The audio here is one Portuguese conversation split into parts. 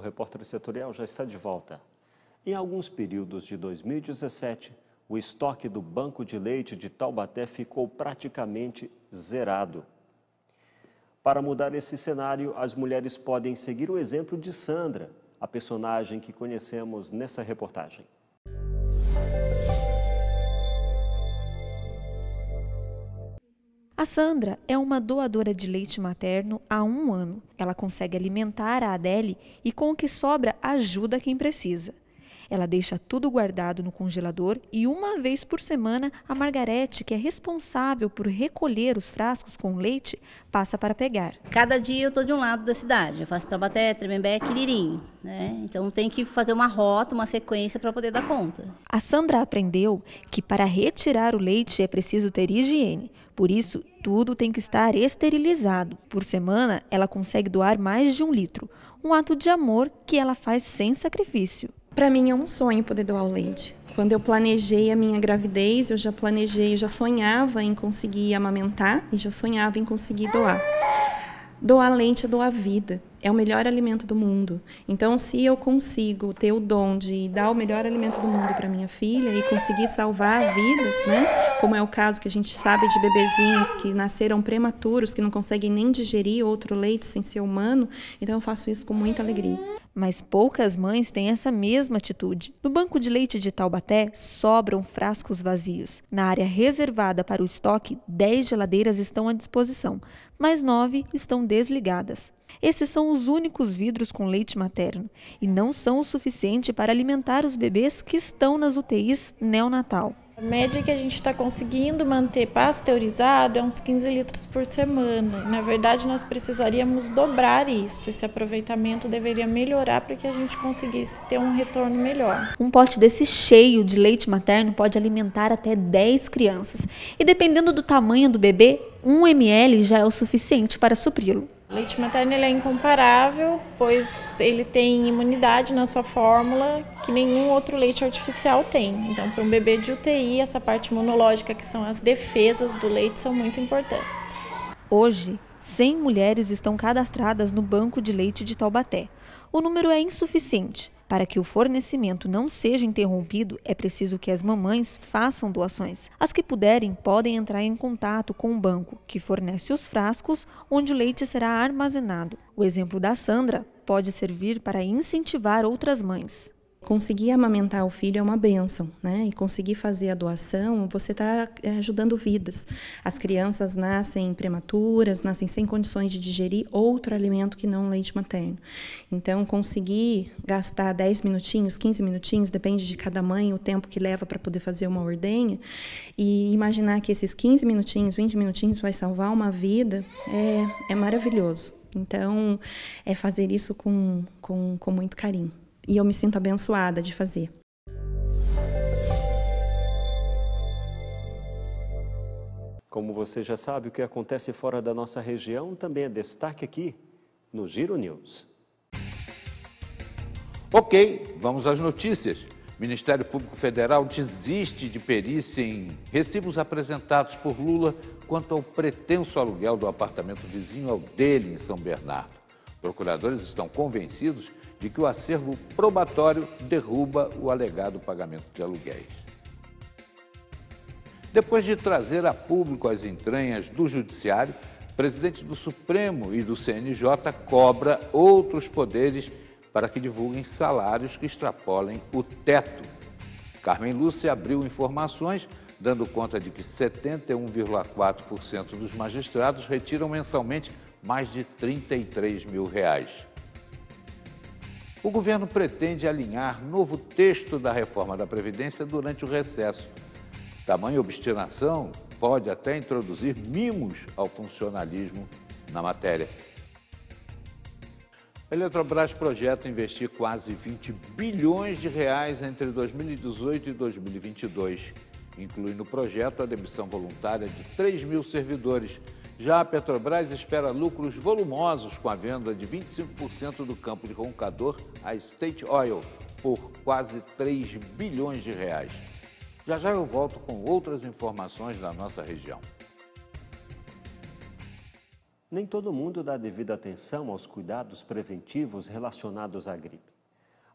repórter setorial já está de volta. Em alguns períodos de 2017, o estoque do Banco de Leite de Taubaté ficou praticamente zerado. Para mudar esse cenário, as mulheres podem seguir o exemplo de Sandra, a personagem que conhecemos nessa reportagem. A Sandra é uma doadora de leite materno há 1 ano. Ela consegue alimentar a Adele e com o que sobra ajuda quem precisa. Ela deixa tudo guardado no congelador e uma vez por semana a Margarete, que é responsável por recolher os frascos com leite, passa para pegar. Cada dia eu estou de um lado da cidade. Eu faço Taubaté, Tremembé, Quiririm, né? Então tem que fazer uma rota, uma sequência para poder dar conta. A Sandra aprendeu que para retirar o leite é preciso ter higiene. Por isso, tudo tem que estar esterilizado. Por semana, ela consegue doar mais de 1 litro. Um ato de amor que ela faz sem sacrifício. Para mim é um sonho poder doar o leite. Quando eu planejei a minha gravidez, eu já sonhava em conseguir amamentar e já sonhava em conseguir doar. Doar leite é doar vida. É o melhor alimento do mundo. Então, se eu consigo ter o dom de dar o melhor alimento do mundo para minha filha e conseguir salvar vidas, né? Como é o caso que a gente sabe de bebezinhos que nasceram prematuros, que não conseguem nem digerir outro leite sem ser humano, então eu faço isso com muita alegria. Mas poucas mães têm essa mesma atitude. No Banco de Leite de Taubaté, sobram frascos vazios. Na área reservada para o estoque, 10 geladeiras estão à disposição, mas 9 estão desligadas. Esses são os únicos vidros com leite materno e não são o suficiente para alimentar os bebês que estão nas UTIs neonatal. A média que a gente está conseguindo manter pasteurizado é uns 15 litros por semana. Na verdade, nós precisaríamos dobrar isso. Esse aproveitamento deveria melhorar para que a gente conseguisse ter um retorno melhor. Um pote desse cheio de leite materno pode alimentar até 10 crianças. E dependendo do tamanho do bebê, 1 ml já é o suficiente para supri-lo. O leite materno ele é incomparável, pois ele tem imunidade na sua fórmula que nenhum outro leite artificial tem. Então, para um bebê de UTI, essa parte imunológica, que são as defesas do leite, são muito importantes. Hoje, 100 mulheres estão cadastradas no Banco de Leite de Taubaté. O número é insuficiente. Para que o fornecimento não seja interrompido, é preciso que as mamães façam doações. As que puderem podem entrar em contato com o banco, que fornece os frascos onde o leite será armazenado. O exemplo da Sandra pode servir para incentivar outras mães. Conseguir amamentar o filho é uma bênção, né? E conseguir fazer a doação, você está ajudando vidas. As crianças nascem prematuras, nascem sem condições de digerir outro alimento que não o leite materno. Então, conseguir gastar 10 minutinhos, 15 minutinhos, depende de cada mãe, o tempo que leva para poder fazer uma ordenha, e imaginar que esses 15 minutinhos, 20 minutinhos vai salvar uma vida, é maravilhoso. Então, é fazer isso com muito carinho. E eu me sinto abençoada de fazer. Como você já sabe, o que acontece fora da nossa região também é destaque aqui no Giro News. Ok, vamos às notícias. Ministério Público Federal desiste de perícia em recibos apresentados por Lula quanto ao pretenso aluguel do apartamento vizinho ao dele em São Bernardo. Procuradores estão convencidos de que o acervo probatório derruba o alegado pagamento de aluguéis. Depois de trazer a público as entranhas do Judiciário, o presidente do Supremo e do CNJ cobra outros poderes para que divulguem salários que extrapolem o teto. Carmen Lúcia abriu informações dando conta de que 71,4% dos magistrados retiram mensalmente mais de R$33 mil. O governo pretende alinhar novo texto da reforma da Previdência durante o recesso. Tamanha obstinação pode até introduzir mimos ao funcionalismo na matéria. A Eletrobras projeta investir quase R$20 bilhões entre 2018 e 2022. Inclui no projeto a demissão voluntária de 3 mil servidores. Já a Petrobras espera lucros volumosos com a venda de 25% do campo de Roncador à State Oil por quase R$3 bilhões. Já já eu volto com outras informações da nossa região. nem todo mundo dá devida atenção aos cuidados preventivos relacionados à gripe.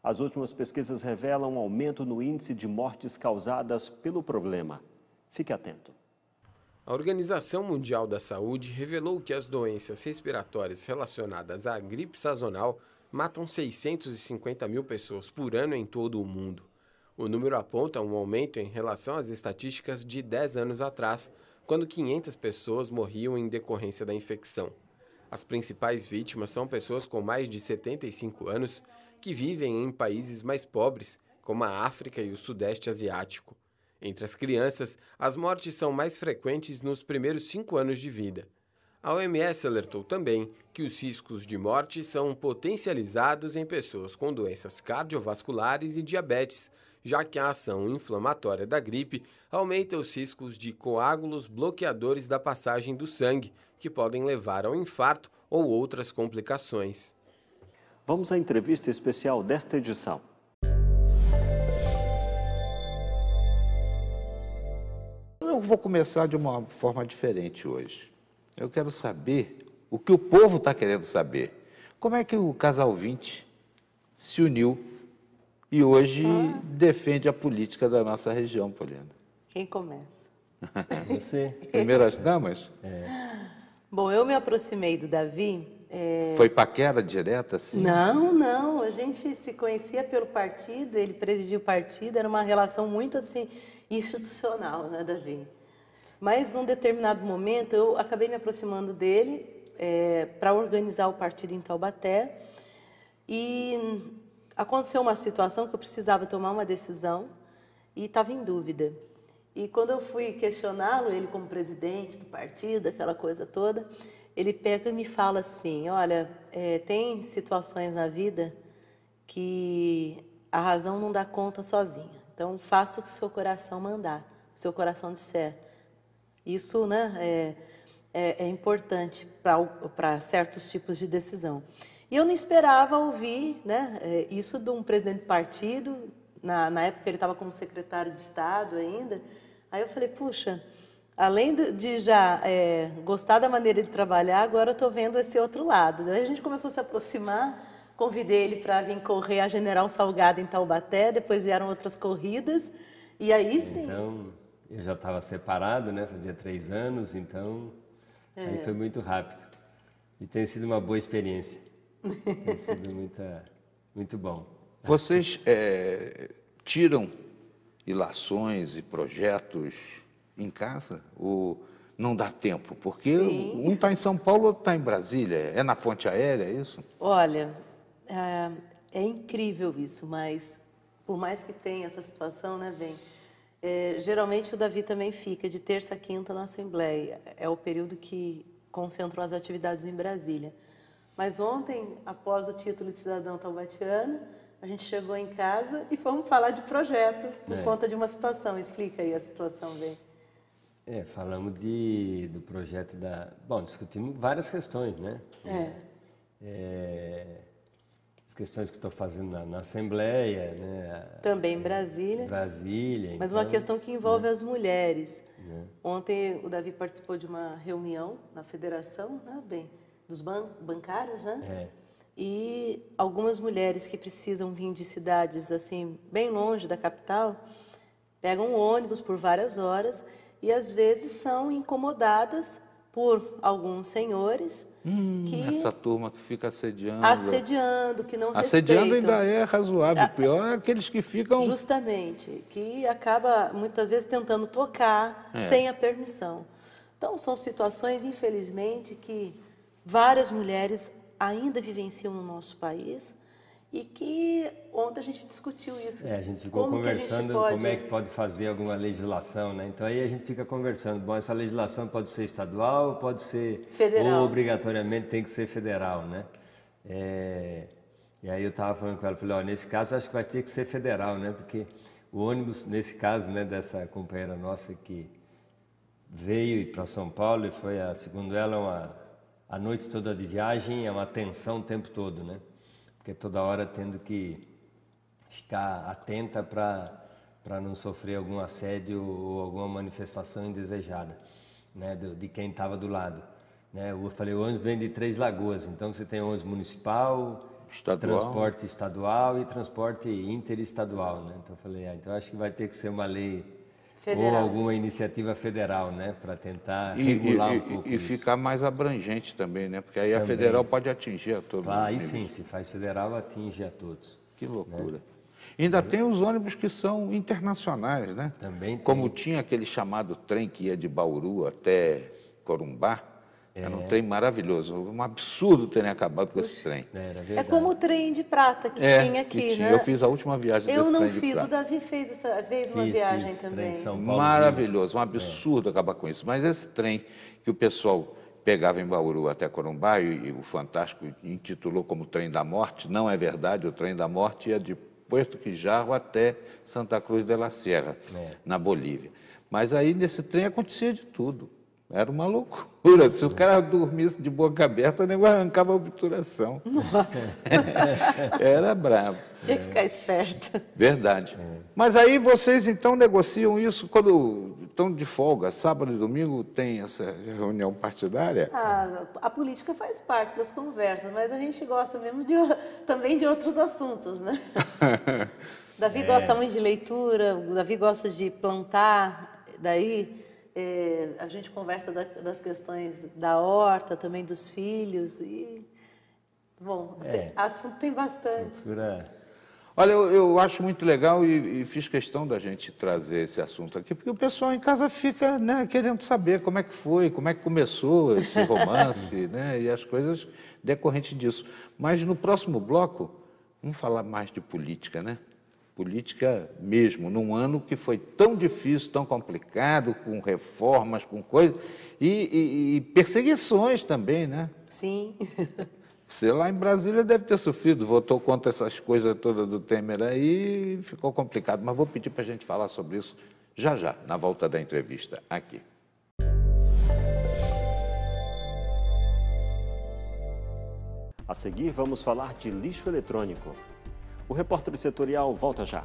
As últimas pesquisas revelam um aumento no índice de mortes causadas pelo problema. Fique atento. A Organização Mundial da Saúde revelou que as doenças respiratórias relacionadas à gripe sazonal matam 650 mil pessoas por ano em todo o mundo. O número aponta um aumento em relação às estatísticas de 10 anos atrás, quando 500 pessoas morriam em decorrência da infecção. As principais vítimas são pessoas com mais de 75 anos que vivem em países mais pobres, como a África e o Sudeste Asiático. Entre as crianças, as mortes são mais frequentes nos primeiros 5 anos de vida. A OMS alertou também que os riscos de morte são potencializados em pessoas com doenças cardiovasculares e diabetes, já que a ação inflamatória da gripe aumenta os riscos de coágulos bloqueadores da passagem do sangue, que podem levar ao infarto ou outras complicações. Vamos à entrevista especial desta edição. Eu vou começar de uma forma diferente hoje. Eu quero saber o que o povo está querendo saber. Como é que o Casal 20 se uniu e hoje defende a política da nossa região, Poliana? Quem começa? Você. Primeiro as damas? Bom, eu me aproximei do Davi... Foi paquera direta, assim? Não. A gente se conhecia pelo partido, ele presidia o partido, era uma relação muito, assim, institucional, né, Davi? Mas, num determinado momento, eu acabei me aproximando dele para organizar o partido em Taubaté. E aconteceu uma situação que eu precisava tomar uma decisão e estava em dúvida. E quando eu fui questioná-lo, ele como presidente do partido, aquela coisa toda, ele pega e me fala assim, olha, tem situações na vida que a razão não dá conta sozinha. Então, faça o que o seu coração mandar, o que o seu coração disser. Isso, né, é importante para certos tipos de decisão. E eu não esperava ouvir, né, isso de um presidente de partido. Na época ele estava como secretário de Estado ainda. Aí eu falei, puxa, além de já gostar da maneira de trabalhar, agora eu estou vendo esse outro lado. Aí a gente começou a se aproximar, convidei ele para vir correr a General Salgado em Taubaté, depois vieram outras corridas, e aí sim... Então, eu já estava separado, né? Fazia 3 anos, então aí foi muito rápido. E tem sido uma boa experiência. Tem sido muito bom. Vocês tiram ilações e projetos em casa ou não dá tempo? Porque um está em São Paulo, outro está em Brasília. É na ponte aérea, é isso? Olha, é incrível isso, mas por mais que tenha essa situação, né, bem, geralmente o Davi também fica de terça a quinta na Assembleia. É o período que concentram as atividades em Brasília. Mas ontem, após o título de cidadão taubatiano, a gente chegou em casa e fomos falar de projeto por conta de uma situação. Explica aí a situação, bem. Falamos do projeto da... Bom, discutimos várias questões, né? As questões que estou fazendo na Assembleia, né? Também em Brasília. Mas uma questão que envolve as mulheres. Ontem o Davi participou de uma reunião na federação, né, bem, dos bancários, né? E algumas mulheres que precisam vir de cidades assim bem longe da capital pegam um ônibus por várias horas e às vezes são incomodadas por alguns senhores que... Essa turma que fica assediando, que não respeitam. Assediando ainda é razoável, o pior é aqueles que ficam... Justamente, que acaba muitas vezes tentando tocar sem a permissão. Então são situações, infelizmente, que várias mulheres ainda vivenciam no nosso país e que ontem a gente discutiu isso. A gente ficou conversando como é que pode fazer alguma legislação, né? Então aí a gente fica conversando, bom, essa legislação pode ser estadual, pode ser federal, ou obrigatoriamente tem que ser federal, né? E aí eu estava falando com ela, falei, nesse caso acho que vai ter que ser federal, né? Porque o ônibus, nesse caso, né, dessa companheira nossa que veio para São Paulo e foi, segundo ela, a noite toda de viagem, é uma tensão o tempo todo, né? Porque toda hora tendo que ficar atenta para não sofrer algum assédio ou alguma manifestação indesejada, né? De quem estava do lado. né? Eu falei, o ônibus vem de Três Lagoas, então você tem ônibus municipal, transporte estadual e transporte interestadual, né? Então eu falei, então acho que vai ter que ser uma lei federal, ou alguma iniciativa federal, né, para tentar regular um pouco isso. E ficar mais abrangente também, né? Porque aí a federal pode atingir a todos. Aí sim, se faz federal, atinge a todos. Que loucura. Né? Ainda tem os ônibus que são internacionais, né? Também tem. Como tinha aquele chamado trem que ia de Bauru até Corumbá. Era um trem maravilhoso. Um absurdo terem acabado com esse trem. É como o trem de prata que tinha aqui, né? Eu fiz a última viagem desse trem de prata. Eu não fiz, o Davi fez essa vez uma viagem também. Maravilhoso, um absurdo acabar com isso. Mas esse trem que o pessoal pegava em Bauru até Corumbá, e o Fantástico intitulou como Trem da Morte, não é verdade, o Trem da Morte ia de Puerto Quijarro até Santa Cruz de la Sierra, na Bolívia. Mas aí nesse trem acontecia de tudo. Era uma loucura. Se o cara dormisse de boca aberta, o negócio arrancava a obturação. Nossa! Era bravo. Tinha que ficar esperto. Verdade. Mas aí vocês, então, negociam isso quando estão de folga. Sábado e domingo tem essa reunião partidária? A política faz parte das conversas, mas a gente gosta mesmo também de outros assuntos, né? Davi gosta muito de leitura, o Davi gosta de plantar, daí... a gente conversa das questões da horta, também dos filhos e, bom, assunto tem bastante. Olha, eu acho muito legal e fiz questão da gente trazer esse assunto aqui, porque o pessoal em casa fica, né, querendo saber como é que foi, como é que começou esse romance, né, e as coisas decorrentes disso. Mas no próximo bloco, vamos falar mais de política, né? Política mesmo, num ano que foi tão difícil, tão complicado, com reformas, com coisas, e perseguições também, né? Sim. Você lá em Brasília deve ter sofrido, votou contra essas coisas todas do Temer aí, ficou complicado. Mas vou pedir para a gente falar sobre isso já já, na volta da entrevista aqui. A seguir, vamos falar de lixo eletrônico. O repórter setorial volta já.